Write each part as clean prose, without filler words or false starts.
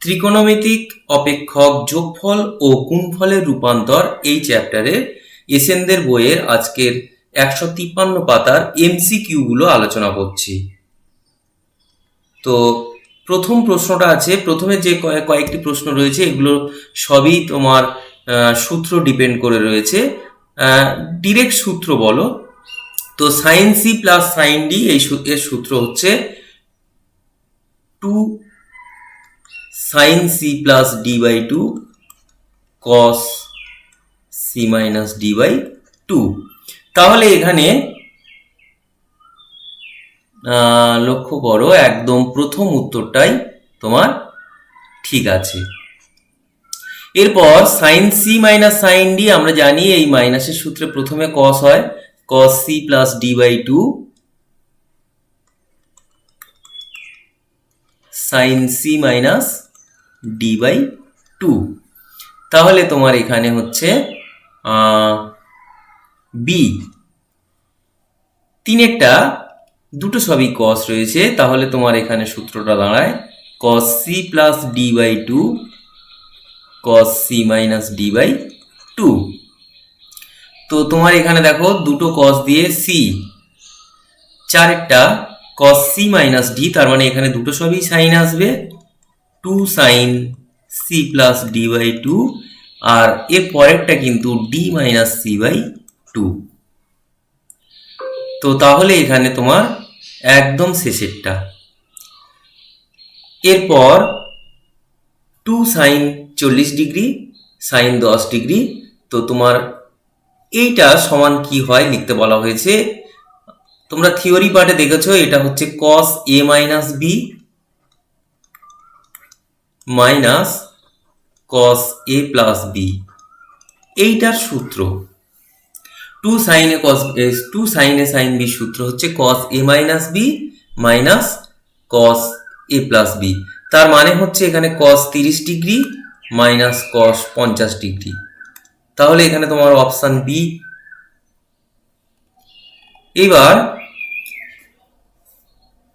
ত্রিকোণমিতিক অপেক্ষক যোগফল ও গুণফলের রূপান্তর এই চ্যাপ্টারের এসেনদের বইয়ের আজকের 153 পাতার এমসিকিউ গুলো আলোচনা করছি। তো প্রথম প্রশ্নটা আছে, প্রথমে যে কয়েকটি প্রশ্ন রয়েছে এগুলো সবই তোমার সূত্র ডিপেন্ড করে রয়েছে। ডিরেক্ট সূত্র বলো তো sine C plus sine D এর সূত্র হচ্ছে 2 sin c plus d by 2 cos c minus d by 2। তাহলে এখানে লক্ষ্য করো একদম প্রথম উত্তরটাই তোমার ঠিক আছে। এরপর sin c minus sin d আমরা জানি এই মাইনাসের সূত্রে প্রথমে cos হয়, cos c plus d by 2 sin c minus d by 2। তাহলে তোমার এখানে হচ্ছে বি। তিনেরটা দুটো সবই cos রয়েছে, তাহলে তোমার এখানে সূত্রটা দাঁড়ায় cos c plus d by 2 cos c minus d by 2। তো তোমার এখানে দেখো দুটো cos দিয়ে c, চারেরটা cos c minus d, তার মানে এখানে দুটো সবই sin আসবে 2 sin c plus d by 2, আর এর পরেরটা কিন্তু d minus c by 2। তো তাহলে এখানে তোমার একদম শেষেরটা। এরপর 2 sin 40 ডিগ্রি sin 10 ডিগ্রি, তো তোমার এইটা সমান কি হয় লিখতে বলা হয়েছে। তোমরা থিওরি পার্টে দেখেছো এটা হচ্ছে cos a minus b minus cos a plus b, এইটার সূত্র 2 sin a sin b সূত্র হচ্ছে cos a minus b minus cos a plus b। তার মানে হচ্ছে এখানে cos 30 degree minus cos 50 degree. তাহলে এখানে তোমার অপশন বি। এবার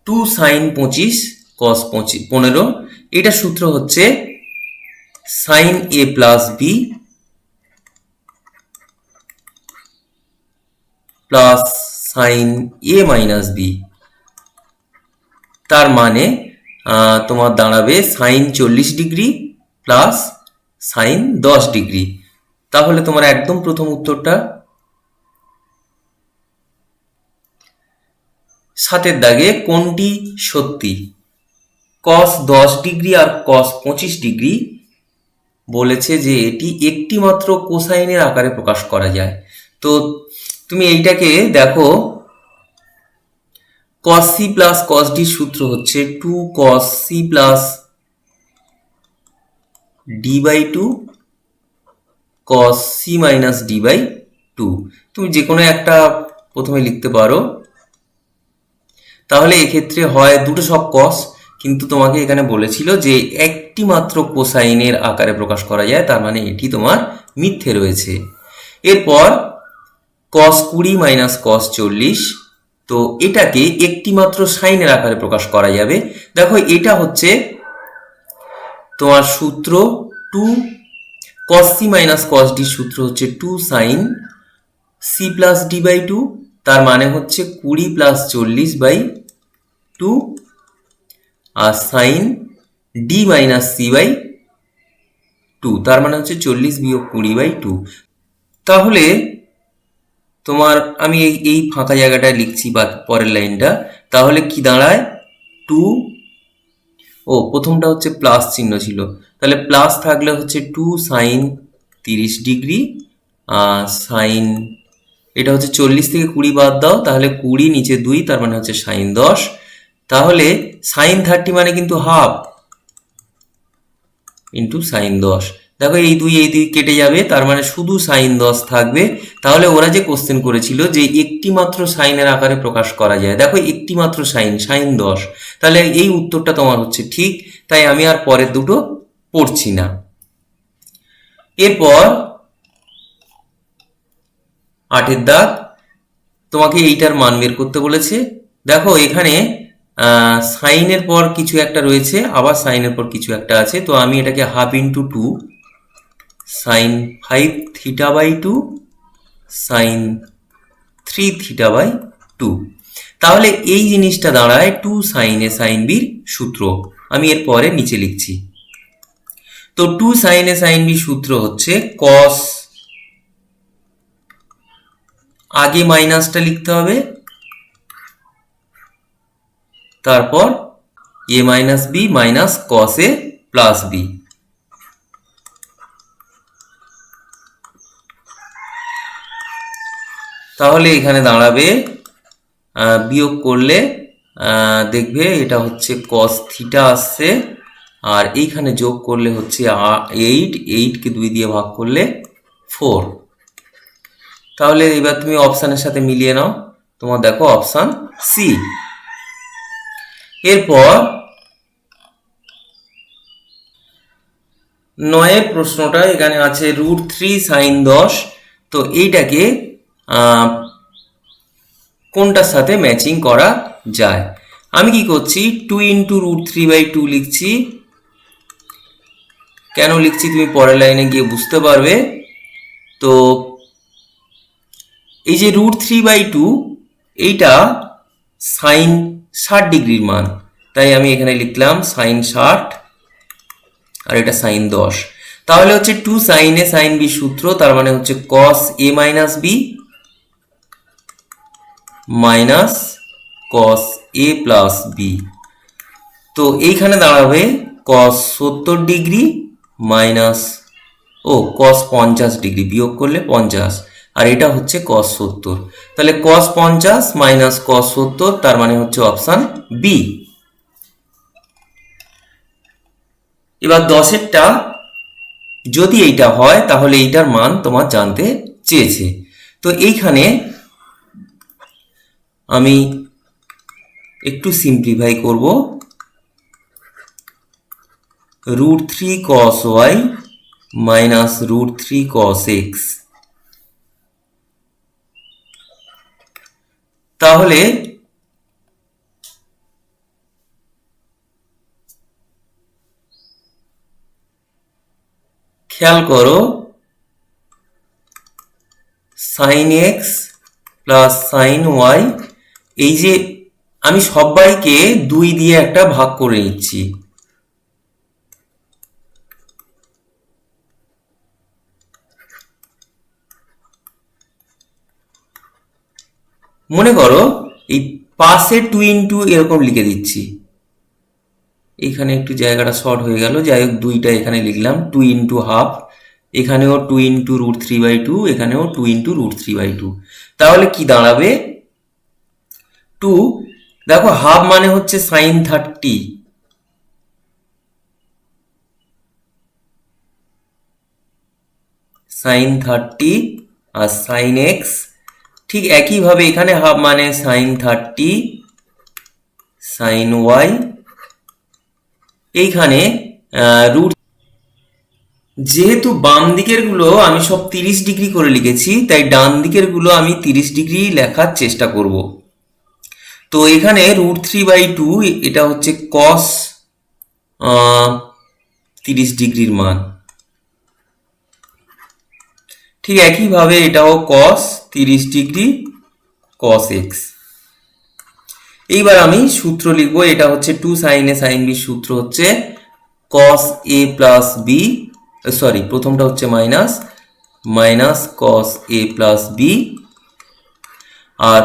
2 sin 25 cos 15, এটা সূত্র হচ্ছে sin a plus b plus sin a minus b। তার মানে তোমার দাঁড়াবে sin 40 degree plus sin 10 degree. তাহলে তোমার একদম প্রথম উত্তরটা। সাতের দাগে কোনটি সত্যি? cos 10 ডিগ্রি আর cos 25 ডিগ্রি বলেছে যে এটি একটি মাত্র কোসাইনের আকারে প্রকাশ করা যায়। তো তুমি এইটাকে দেখো, cos c plus cos d সূত্র হচ্ছে 2 cos c plus d by 2 cos c minus d by 2। তুমি যে কোনো একটা প্রথমে লিখতে পারো। তাহলে এক্ষেত্রে হয় দুটো সব cos, কিন্তু তোমাকে এখানে বলেছিল যে একটি মাত্র কোসাইনের আকারে প্রকাশ করা যায়, তার মানে এটি তোমার মিথ্যে রয়েছে। এরপর cos 20 minus cos 40, তো এটাকে একটি মাত্র সাইনের আকারে প্রকাশ করা যাবে। দেখো এটা হচ্ছে তোমার সূত্র 2 cos c minus cos d সূত্র হচ্ছে 2 sin c plus d by 2, তার মানে হচ্ছে 20 plus 40 by 2 R sin d minus c by 2, তার মানে হচ্ছে 40 বিয়োগ 20 by 2। তাহলে তোমার আমি এই ফাঁকা জায়গাটায় লিখছি বা পরের লাইনটা, তাহলে কি দাঁড়ায় 2, প্রথমটা হচ্ছে প্লাস চিহ্ন ছিল, তাহলে প্লাস থাকলে হচ্ছে 2 sin 30 ডিগ্রি সাইন, এটা হচ্ছে 40 থেকে 20 বাদ দাও, তাহলে 20 নিচে 2, তার মানে হচ্ছে sin 10। তাহলে sin 30 মানে কিন্তু হাফ ইন্টু sin 10। দেখো এই দুই কেটে যাবে, তার মানে শুধু sin 10 থাকবে। তাহলে ওরা যে কোশ্চেন করেছিল যে একটি মাত্র সাইনের আকারে প্রকাশ করা যায়, দেখো একটি মাত্র sin 10, তাহলে এই উত্তরটা তোমার হচ্ছে ঠিক। তাই আমি আর পরের দুটো পড়ছি না। এরপর 8 এর দাগ, তোমাকে এইটার মান বের করতে বলেছে। দেখো এখানে সাইনের পর কিছু একটা রয়েছে, আবার সাইনের পর কিছু একটা আছে, তো আমি এটাকে half into two sine 5 theta by two sine 3 theta by two. তাহলে এই জিনিসটা দাঁড়ায় টু সাইন এ সাইন বির সূত্র। আমি এর পরে নিচে লিখছি। তো two sine A sine B সূত্র হচ্ছে কস, আগে মাইনাসটা লিখতে হবে, তারপর এ minus B minus cos A plus B. তাহলে এখানে দাঁড়াবে, বিয়োগ করলে দেখবে এটা হচ্ছে কস থিটা আসছে, আর এইখানে যোগ করলে হচ্ছে 8, 8কে 2 দিয়ে ভাগ করলে 4। তাহলে এবার তুমি অপশানের সাথে মিলিয়ে নাও, তোমার দেখো অপশান সি। এরপর 9 প্রশ্নটা এখানে আছে √3 সাইন 10। তো এইটাকে কোনটার সাথে ম্যাচিং করা যায়? আমি কি করছি, 2 ইন্টু √3/2 লিখছি। কেন লিখছি তুমি পরের লাইনে গিয়ে বুঝতে পারবে। তো এই যে √3/2 এইটা সাইন 60 ডিগ্রির মান, তাই আমি এখানে লিখলাম সাইন 60, আর এটা সাইন 10। তাহলে হচ্ছে two sine A sine B সূত্র, তার মানে হচ্ছে cos A minus B minus cos A plus B. তো এইখানে দাঁড়াবে কস 70 ডিগ্রি মাইনাস কস 50 ডিগ্রি, বিয়োগ করলে 50, আর এটা হচ্ছে কস 70। তাহলে কস 50 মাইনাস কস 70, তার মানে হচ্ছে অপশান বি। এবার 10এরটা যদি এইটা হয় তাহলে এইটার মান তোমার জানতে চেয়েছে। তো এইখানে আমি একটু সিম্পলিফাই করব, √3 cos y minus √3 cos x। তাহলে খেয়াল করো, sine X plus sine Y, এই যে আমি সবাইকে 2 দিয়ে একটা ভাগ করে নিচ্ছি। মনে করো এই পাশে 2 ইন্টু এরকম লিখে দিচ্ছি, এখানে একটু জায়গাটা শর্ট হয়ে গেল, যাই হোক 2টা এখানে লিখলাম, 2 ইন্টু হাফ, এখানেও 2 ইন্টু √3/2, এখানেও 2 ইন্টু √3/2। তাহলে কি দাঁড়াবে, 2, দেখো হাফ মানে হচ্ছে সাইন 30, সাইন 30 আর সাইন এক্স, ঠিক একইভাবে এখানে হাফ মানে সাইন 30 সাইন ওয়াই, এইখানে রুট, যেহেতু বাম দিকের গুলো আমি সব 30 ডিগ্রি করে লিখেছি, তাই ডান দিকের গুলো আমি 30 ডিগ্রি লেখার চেষ্টা করব। তো এখানে √3/2 এটা হচ্ছে কস 30 ডিগ্রির মান, ঠিক একইভাবে এটাও কস 30 ডিগ্রি কস এক্স। এইবার আমি সূত্র লিখব, এটা হচ্ছে two sine A sine B সূত্র হচ্ছে cos A plus B, sorry প্রথমটা হচ্ছে minus, minus cos A plus B, আর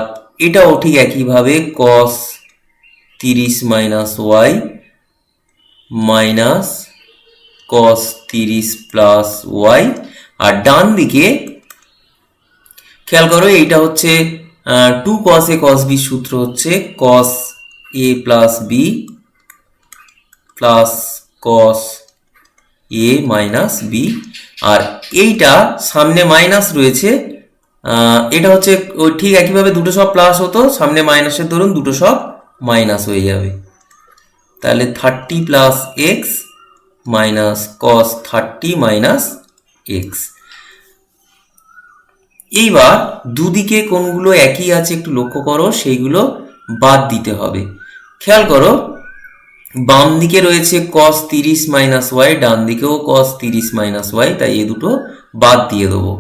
এটাও ঠিক একইভাবে cos 30 minus Y minus cos 30 plus Y. আর ডান দিকে খেয়াল করো, এইটা হচ্ছে টু কস এ কস বি সূত্র হচ্ছে cos A plus B plus cos A minus B, আর এইটা সামনে মাইনাস রয়েছে, এটা হচ্ছে ঠিক একইভাবে দুটো সব প্লাস হতো, সামনে মাইনাসের ধরুন দুটো সব মাইনাস হয়ে যাবে। তাহলে 30 plus x minus cos 30 minus x. এইবার দুদিকে কোনগুলো একই আছে একটু লক্ষ্য করো, সেইগুলো বাদ দিতে হবে। খেয়াল করো বাম দিকে রয়েছে cos 30 মাইনাস ওয়াই, ডান দিকেও cos 30 মাইনাস ওয়াই, তাই এ দুটো বাদ দিয়ে দেবো।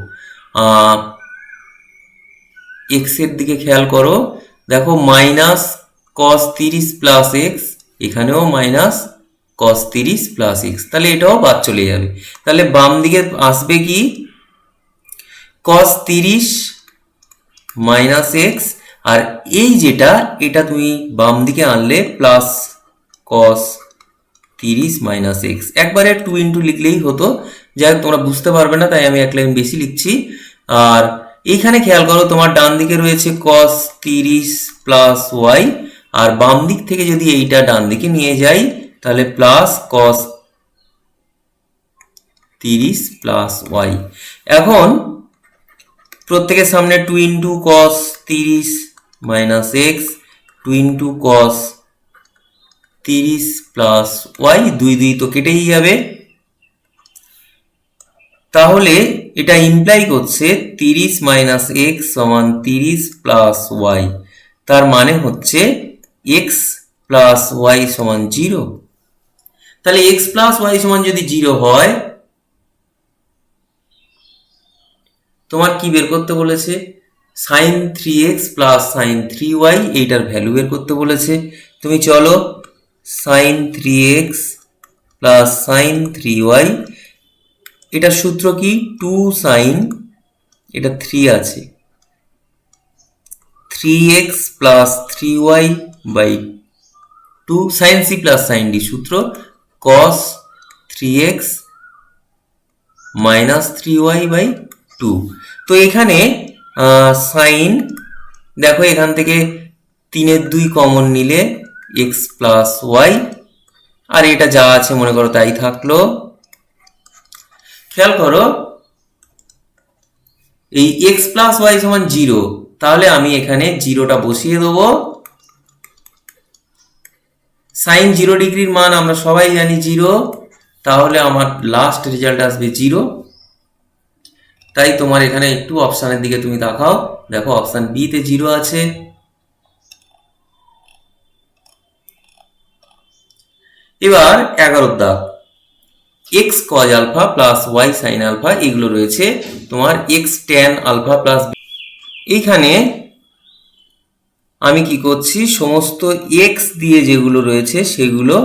এক্স এর দিকে খেয়াল করো, দেখো মাইনাস cos 30 প্লাস এক্স, এখানেও মাইনাস cos 30 প্লাস এক্স, তাহলে এটাও বাদ চলে যাবে। তাহলে বাম দিকে আসবে কি cos 30 মাইনাস এক্স, আর এই যেটা এটা তুমি বাম দিকে আনলে প্লাস cos 30 মাইনাস এক্স, একবারে 2 ইন্টু লিখলেই হতো, যাই হোক তোমরা বুঝতে পারবে না তাই আমি এক লাইন বেশি লিখছি। আর এইখানে খেয়াল করো তোমার ডান দিকে রয়েছে cos 30 প্লাস ওয়াই, আর বাম দিক থেকে যদি এইটা ডান দিকে নিয়ে যাই তাহলে প্লাস cos 30 প্লাস ওয়াই। এখন প্রত্যেকের সামনে 2 into cos 30 minus X, 2 into cos 30 plus Y, 2 2 তো কেটেই যাবে। তাহলে এটা ইমপ্লাই করছে 30 মাইনাস এক্স সমান 30 প্লাস ওয়াই, তার মানে হচ্ছে এক্স প্লাস ওয়াই সমান 0। তাহলে এক্স প্লাস ওয়াই সমান যদি 0 হয়, তোমার কি বের করতে বলেছে? Sign 3x plus sign 3y, এইটার ভ্যালু বের করতে বলেছে। তুমি চলো sign 3x plus sign 3y, এটার সূত্র কি? 2 সাইন, এটা 3 আছে, 3x plus 3y by 2 sine c plus sine d, সূত্র cos 3x minus 3y by 2। তো এখানে সাইন, দেখো এখান থেকে 3 এর 2 কমন নিলে x প্লাস ওয়াই, আর এটা যা আছে মনে করো তাই থাকলো। খেয়াল করো এই x প্লাস ওয়াই সমান 0, তাহলে আমি এখানে 0টা বসিয়ে দেবো। সাইন 0 ডিগ্রির মান আমরা সবাই জানি 0, তাহলে আমার লাস্ট রেজাল্ট আসবে 0। তাই তোমার এখানে একটু অপশানের দিকে তুমি তাকাও, দেখো অপশান বি তে 0 আছে। এবার 11 দাগ, X cos alpha plus Y sine alpha, এগুলো রয়েছে তোমার এক্স ট্যান আলফা প্লাস, এইখানে আমি কি করছি সমস্ত এক্স দিয়ে যেগুলো রয়েছে সেগুলো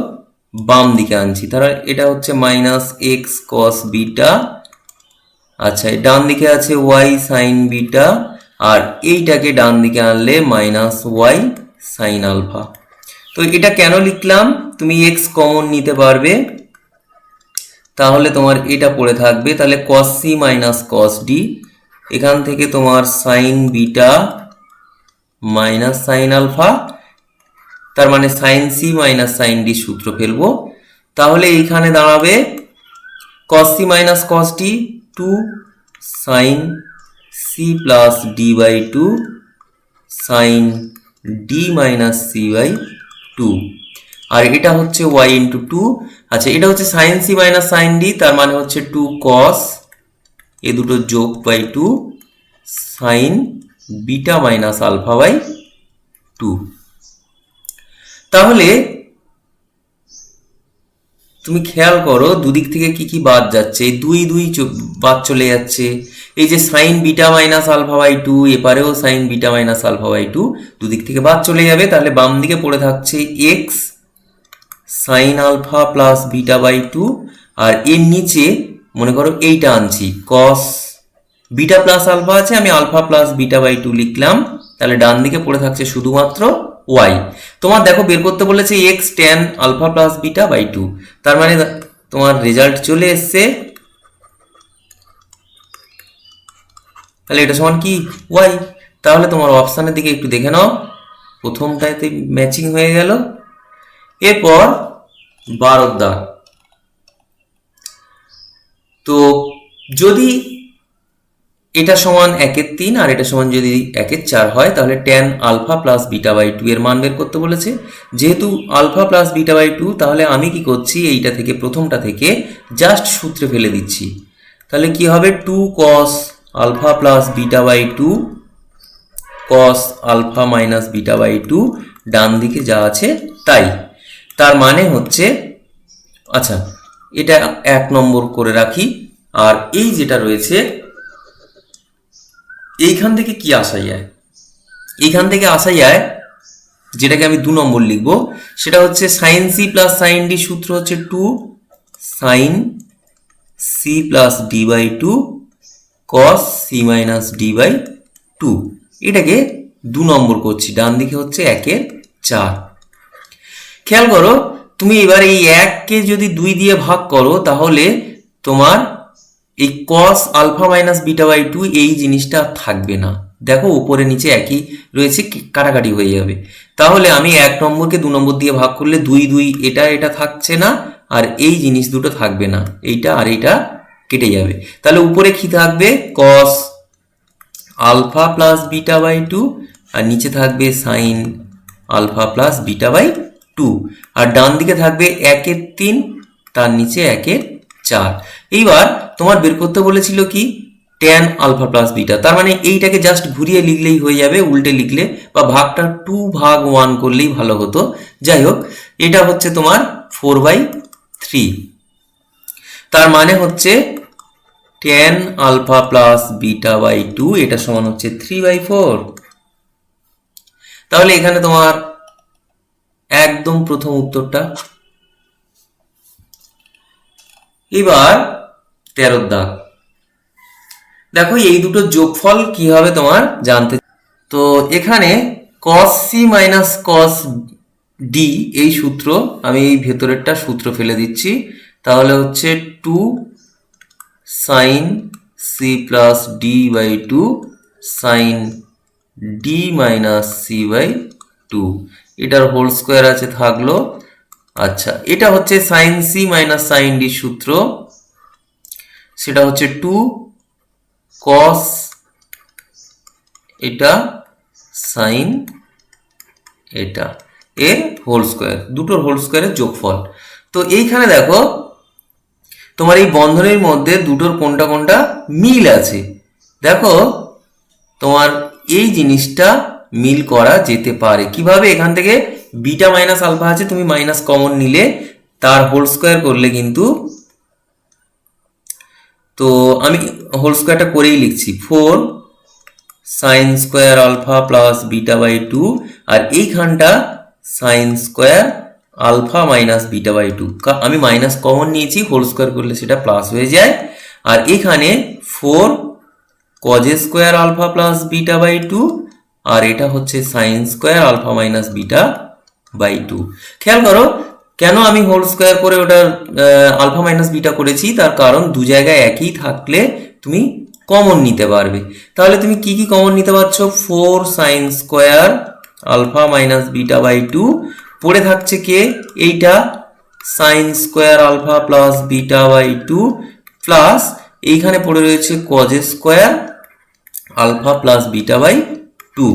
বাম দিকে আনছি, তাহলে এটা হচ্ছে মাইনাস এক্স কস বিটা, আচ্ছা ডান দিকে আছে ওয়াই সাইন বিটা, আর এইটাকে ডান দিকে আনলে মাইনাস ওয়াই সাইন আলফা। তো এটা কেন লিখলাম? তুমি এক্স কমন নিতে পারবে, তাহলে তোমার এটা পড়ে থাকবে, তাহলে cos c minus cos d, এখান থেকে তোমার sine beta minus sine alpha, তার মানে sine c minus sine d সূত্র ফেলবো। তাহলে এইখানে দাঁড়াবে cos c minus cos d 2 sine c plus d by 2 sine d minus c by 2, আর এটা হচ্ছে y ইন্টু 2, আচ্ছা এটা হচ্ছে sine c minus sine d, তার মানে হচ্ছে 2 cos, এ দুটো যোগ by 2 sign beta minus alpha by 2। তাহলে তুমি খেয়াল করো দুদিক থেকে কি কি বাদ যাচ্ছে, 2 2 বাদ চলে যাচ্ছে, এই যে sine beta minus alpha by 2, এপারেও sine beta minus alpha by 2, দুদিক থেকে বাদ চলে যাবে। তাহলে বাম দিকে পড়ে থাকছে X sine alpha plus beta by 2, আর এর নিচে মনে করো এইটা আনছি কস বিটা প্লাস আলফা আছে, আমি আলফা প্লাস বিটা বাই 2 লিখলাম, তাহলে ডান দিকে পড়ে থাকছে শুধুমাত্র ওয়াই। তোমার দেখো বের করতে বলেছে X tan alpha plus beta by 2, তার মানে তোমার রেজাল্ট চলে এসছে, তাহলে এটা সমান কি ওয়াই। তাহলে তোমার অপশানের দিকে একটু দেখে নাও, প্রথমটাতে ম্যাচিং হয়ে গেল। এরপর 12 দাগ, তো যদি এটা সমান 1/3 আর এটা সমান যদি 1/4 হয়, তাহলে tan alpha plus beta by 2 এর মান বের করতে বলেছে। যেহেতু আলফা প্লাস বিটা বাই 2, তাহলে আমি কি করছি এইটা থেকে প্রথমটা থেকে জাস্ট সূত্রে ফেলে দিচ্ছি, তাহলে কি হবে 2 cos alpha plus beta by 2 cos alpha minus beta by two, ডান দিকে যা আছে তাই। তার মানে হচ্ছে, আচ্ছা এটা 1 নম্বর করে রাখি। আর এই যেটা রয়েছে এইখান থেকে কি আসা যায়? এইখান থেকে আসা যায়, যেটাকে আমি 2 নম্বর লিখব, সেটা হচ্ছে sine C plus sine D. সূত্র হচ্ছে 2 sine C plus D by two cos C minus D by two. এটাকে 2 নম্বর করছি, ডান দিকে হচ্ছে 1/4। খেয়াল করো, তুমি এবার এই 1কে যদি 2 দিয়ে ভাগ করো তাহলে তোমার এই cos alpha minus beta by two এই জিনিসটা থাকবে না। দেখো উপরে নিচে একই রয়েছে, কাটাকাটি হয়ে যাবে। তাহলে আমি 1 নম্বরকে 2 নম্বর দিয়ে ভাগ করলে 2 2 এটা থাকছে না, আর এই জিনিস দুটো থাকবে না, এইটা আর এইটা কেটে যাবে। তাহলে উপরে কি থাকবে? Cos alpha plus beta by two, আর নিচে থাকবে sine alpha plus beta by two, আর ডান দিকে থাকবে 1/3, তার নিচে 1/4। এইবার তোমার বের করতে বলেছিল কি? Tan alpha plus beta. তার মানে এইটাকে জাস্ট ঘুরিয়ে লিখলেই হয়ে যাবে, উল্টে লিখলে, বা ভাগটা 2/1 করলেই ভালো হতো। যাই হোক, এটা হচ্ছে তোমার 4/3। তার মানে হচ্ছে tan alpha plus beta by two, এটা সমান হচ্ছে 3/4। তাহলে এখানে তোমার একদম প্রথম উত্তরটা। এবার 13 দাগ দেখো, এই দুটো যোগফল কি হবে তোমার জানতে। তো এখানে cos c minus cos d এই সূত্র, আমি এই ভেতরেরটা সূত্র ফেলে দিচ্ছি। তাহলে হচ্ছে 2 sin c plus d by two sin d minus c by two, এটার হোল স্কোয়ার আছে থাকলো। আচ্ছা, এটা হচ্ছে sin c minus sin d সূত্র, সেটা হচ্ছে 2 cos এটা sin এটা এর হোল স্কোয়ার, দুটোর হোল স্কোয়ারের যোগফল। তো এইখানে দেখো তোমার এই বন্ধনীর মধ্যে দুটোর কোনটা কোনটা মিল আছে। দেখো তোমার এই জিনিসটা মিল করা যেতে পারে কিভাবে? এখান থেকে বিটা মাইনাস আলফা আছে, তুমি মাইনাস কমন নিলে, তার হোল স্কোয়ার করলে কিন্তু, তো আমি হোল স্কোয়ারটা করেই লিখছি, 4 sine square alpha plus beta by two, আর এইখানটা sine square alpha minus beta by two. আমি মাইনাস কমন নিয়েছি, হোল স্কোয়ার করলে সেটা প্লাস হয়ে যায়। আর এখানে 4 cos square alpha plus beta by two, আর এটা হচ্ছে sine square alpha minus beta by two. খেয়াল করো কেন আমি হোল স্কোয়ার করে ওটার আলফা মাইনাস বিটা করেছি, তার কারণ দু জায়গায় একই থাকলে তুমি কমন নিতে পারবে। তাহলে তুমি কি কি কমন নিতে পারছো? 4 sine square alpha minus beta by two, পড়ে থাকছে কে? এইটা sine square alpha plus beta by two, plus এইখানে পড়ে রয়েছে cos square alpha plus beta by two.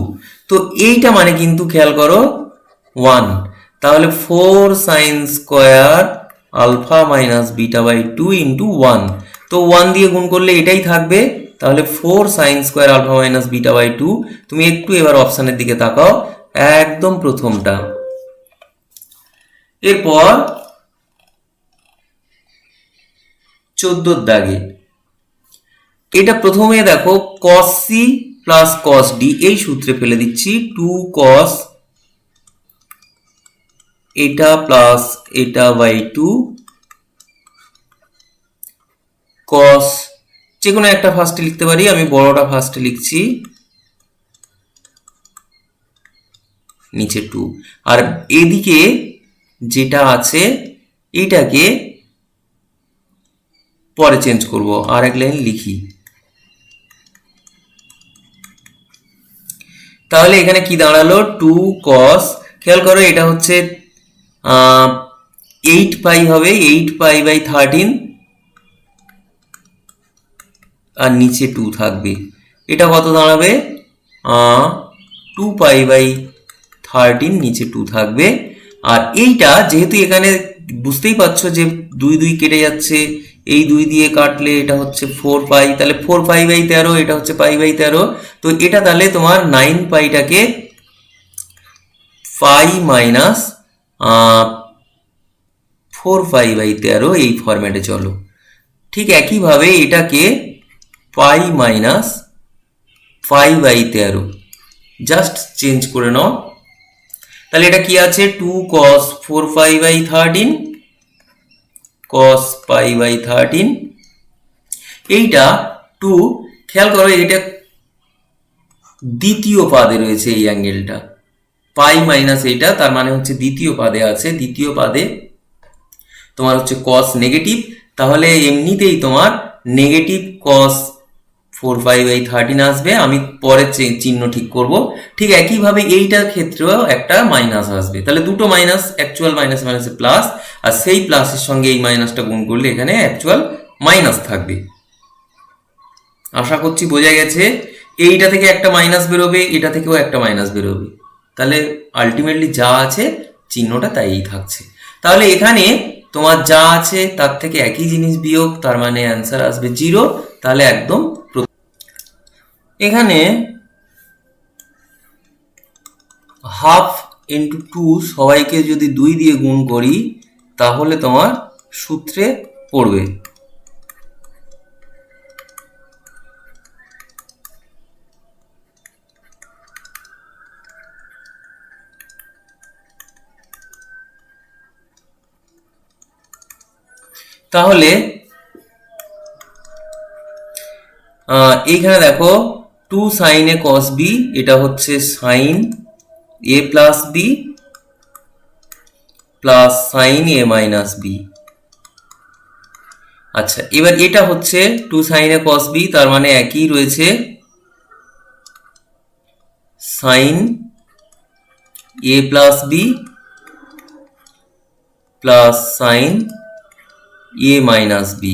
তো এইটা মানে কিন্তু খেয়াল করো 1, তাহলে 4 sine square alpha minus beta by two into 1, তো 1 দিয়ে গুণ করলে এটাই থাকবে। তাহলে 4 sine square alpha minus beta by two. তুমি একটু এবার অপশানের দিকে তাকাও, একদম প্রথমটা। এরপর 14 দাগে এটা প্রথমে দেখো cos c plus cos d এই সূত্রে ফেলে দিচ্ছি, 2 cos এটা প্লাস এটা বাই টু cos, যে কোনো একটা ফার্স্টে লিখতে পারি, আমি বড়টা ফার্স্টে লিখছি, নিচে 2, আর এদিকে যেটা আছে এইটাকে পরে চেঞ্জ করব, আর এক লাইন লিখি। তাহলে এখানে কি দাঁড়ালো? 2 cos, খেয়াল করো এটা হচ্ছে 8 পাই হবে, 8 পাই বাই 13, আর নিচে 2 থাকবে। এটা কত দাঁড়াবে? 2 পাই বাই 13, নিচে 2 থাকবে। আর এইটা যেহেতু এখানে বুঝতেই পারছো যে 2 2 কেটে যাচ্ছে, এই 2 দিয়ে কাটলে এটা হচ্ছে 4 পাই, তাহলে 4 পাই বাই 13, এটা হচ্ছে পাই বাই 13। তো তো এটা তাহলে তোমার 9 পাইটাকে পাই মাইনাস 4π/13 এই ফরম্যাটে চলো। ঠিক একইভাবে এটাকে পাই মাইনাস 5/13 জাস্ট চেঞ্জ করে নাও। তাহলে এটা কি আছে, 2 cos 4π/13 cos π/13। এইটা 2, খেয়াল করো এটা দ্বিতীয় পাদে রয়েছে এই অ্যাঙ্গেলটা, পাই মাইনাস এইটা, তার মানে হচ্ছে দ্বিতীয় পাদে আছে। দ্বিতীয় পাদে তোমার হচ্ছে cos নেগেটিভ, তাহলে এমনিতেই তোমার নেগেটিভ cos 4π/13 আসবে। আমি পরে চিহ্ন ঠিক করব। ঠিক একইভাবে এইটার ক্ষেত্রেও একটা মাইনাস আসবে, তাহলে দুটো মাইনাস, অ্যাকচুয়াল মাইনাস মাইনাসে প্লাস, আর সেই প্লাসের সঙ্গে এই মাইনাসটা গুণ করলে এখানে অ্যাকচুয়াল মাইনাস থাকবে। আশা করছি বোঝা গেছে। এইটা থেকে একটা মাইনাস বেরোবে, এটা থেকেও একটা মাইনাস বেরোবে, তাহলে আলটিমেটলি যা আছে চিহ্নটা তাই থাকছে। তাহলে এখানে তোমার যা আছে তার থেকে একই জিনিস বিয়োগ, তার মানে অ্যান্সার আসবে 0। তাহলে একদম এখানে 1/2 × 2 সবাইকে যদি 2 দিয়ে গুণ করি তাহলে তোমার সূত্রে পড়বে। তাহলে এইখানে দেখো 2 sin a cos b, এটা হচ্ছে sin a plus b plus sin a minus b। আচ্ছা, এবার এটা হচ্ছে 2 sin a cos b, তার মানে একই রয়েছে sin a plus b plus sin a minus b।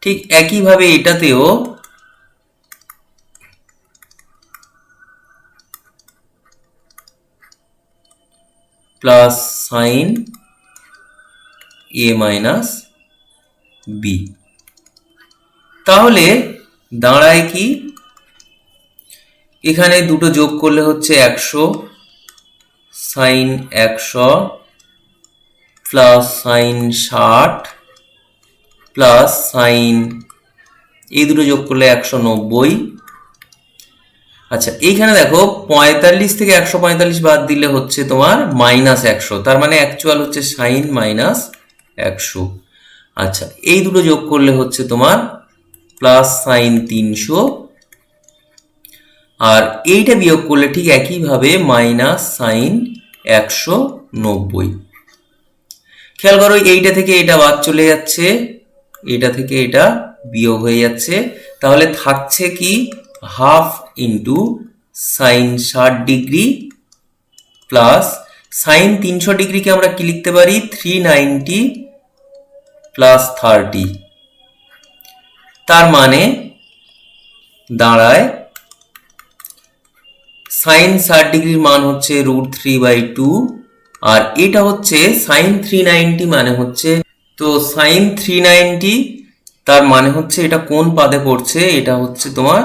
ঠিক একইভাবে এটাতেও plus sin a minus b। তাহলে দাঁড়ায় কি, এখানে দুটো যোগ করলে হচ্ছে 100, sin 100 plus sin 60 plus sin, এই দুটো যোগ করলে 190। আচ্ছা, এইখানে দেখো 45 থেকে 145 বাদ দিলে হচ্ছে তোমার মাইনাস 100, তার মানে অ্যাকচুয়াল হচ্ছে sin মাইনাস 100। আচ্ছা, এই দুটো যোগ করলে হচ্ছে তোমার প্লাস sin 300, আর এইটা বিয়োগ করলে ঠিক একইভাবে মাইনাস sin 190। খেয়াল করো এইটা থেকে এটা বাদ চলে যাচ্ছে, এটা থেকে এটা বিয়োগ হয়ে যাচ্ছে, তাহলে থাকছে কি 1/2 × sin 60 ডিগ্রি প্লাস sin 300 ডিগ্রিকে আমরা কি লিখতে পারি, 390 প্লাস 30। তার মানে দাঁড়ায় sin 60 ডিগ্রির মান হচ্ছে √3/2, আর এটা হচ্ছে sin 390 মানে হচ্ছে, তো sin 390 তার মানে হচ্ছে এটা কোন পাদে পড়ছে, এটা হচ্ছে তোমার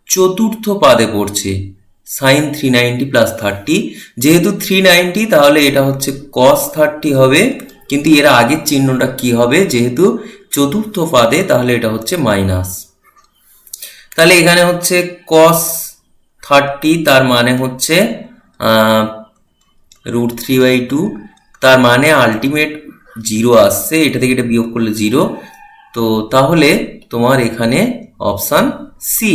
চতুর্থ পাদে পড়ছে। sin 390 প্লাস 30, যেহেতু 390 তাহলে এটা হচ্ছে cos 30 হবে, কিন্তু এর আগের চিহ্নটা কি হবে, যেহেতু চতুর্থ পাদে তাহলে এটা হচ্ছে মাইনাস। তাহলে এখানে হচ্ছে cos 30, তার মানে হচ্ছে √3/2, তার মানে আলটিমেট 0 আসছে, এটা থেকে এটা বিয়োগ করলে 0। তো তাহলে তোমার এখানে অপশান সি।